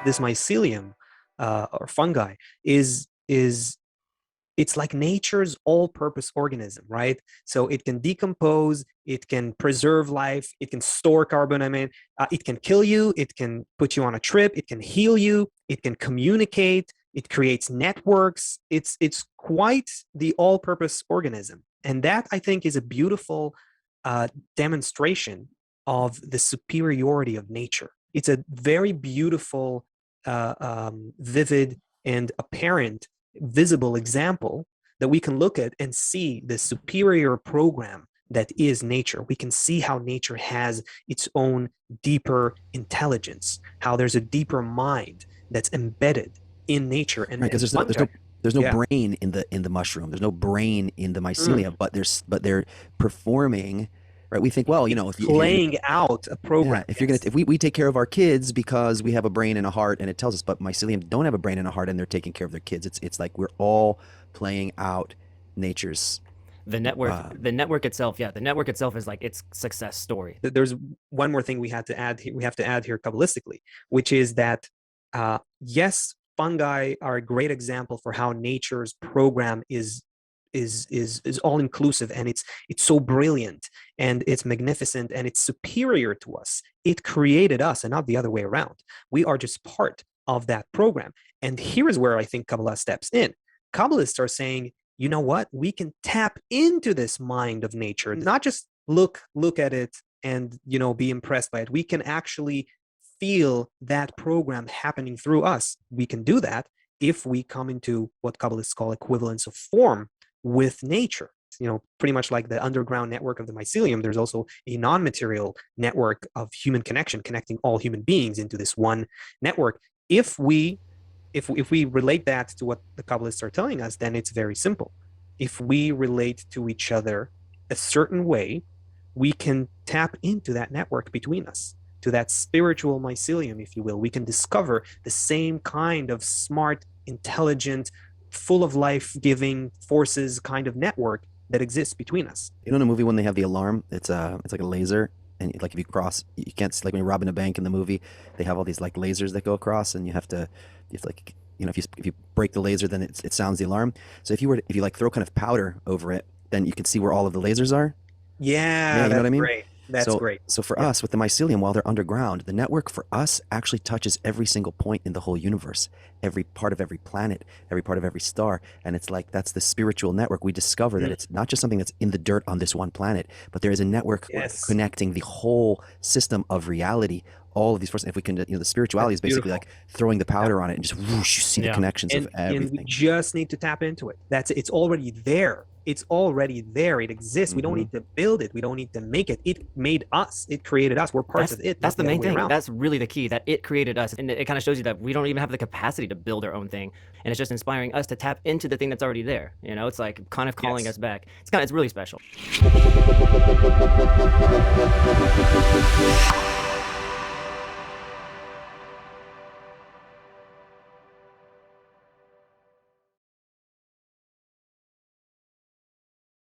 this mycelium or fungi is it's like nature's all-purpose organism, right? So it can decompose, it can preserve life, it can store carbon. I mean, it can kill you, it can put you on a trip, it can heal you, it can communicate, it creates networks. It's quite the all-purpose organism, and that I think is a beautiful demonstration of the superiority of nature. It's a very beautiful, vivid, and apparent visible example that we can look at and see the superior program that is nature. We can see how nature has its own deeper intelligence, how there's a deeper mind that's embedded in nature. And right, because there's no yeah. brain in the mushroom. There's no brain in the mycelium, but they're performing. Right, we think, well, if Playing out a program. yeah, if we take care of our kids because we have a brain and a heart, and it tells us, but mycelium don't have a brain and a heart, and they're taking care of their kids. It's like we're all playing out nature's The network itself, yeah, the network itself is like its success story. There's one more thing we have to add here Kabbalistically, which is that yes, fungi are a great example for how nature's program is all inclusive, and it's so brilliant, and it's magnificent, and it's superior to us. It created us and not the other way around. We are just part of that program. And here is where I think Kabbalah steps in. Kabbalists are saying, you know what, we can tap into this mind of nature, not just look at it and be impressed by it. We can actually feel that program happening through us. We can do that if we come into what Kabbalists call equivalence of form with nature. Pretty much like the underground network of the mycelium, there's also a non-material network of human connection, connecting all human beings into this one network. If we relate that to what the Kabbalists are telling us, then it's very simple. If we relate to each other a certain way, we can tap into that network between us, to that spiritual mycelium, if you will. We can discover the same kind of smart, intelligent, full of life-giving forces kind of network that exists between us. In a movie when they have the alarm, it's like a laser, and like if you cross, you can't, like when you're robbing a bank in the movie, they have all these like lasers that go across, and you have to like, if you break the laser, then it sounds the alarm. So if you like throw kind of powder over it, then you can see where all of the lasers are. Yeah, you know what I mean? Great. That's great. So for us, with the mycelium, while they're underground, the network for us actually touches every single point in the whole universe, every part of every planet, every part of every star. And it's like, that's the spiritual network. We discover that it's not just something that's in the dirt on this one planet, but there is a network connecting the whole system of reality, all of these forces. If we can, the spirituality is basically like throwing the powder on it and just whoosh, you see the connections of everything. And we just need to tap into it. It's already there. It's already there. It exists. We don't need to build it. We don't need to make it. It made us. It created us. We're parts of it. That's the main thing. That's really the key, that it created us. And it kind of shows you that we don't even have the capacity to build our own thing. And it's just inspiring us to tap into the thing that's already there. It's like kind of calling us back. It's really special.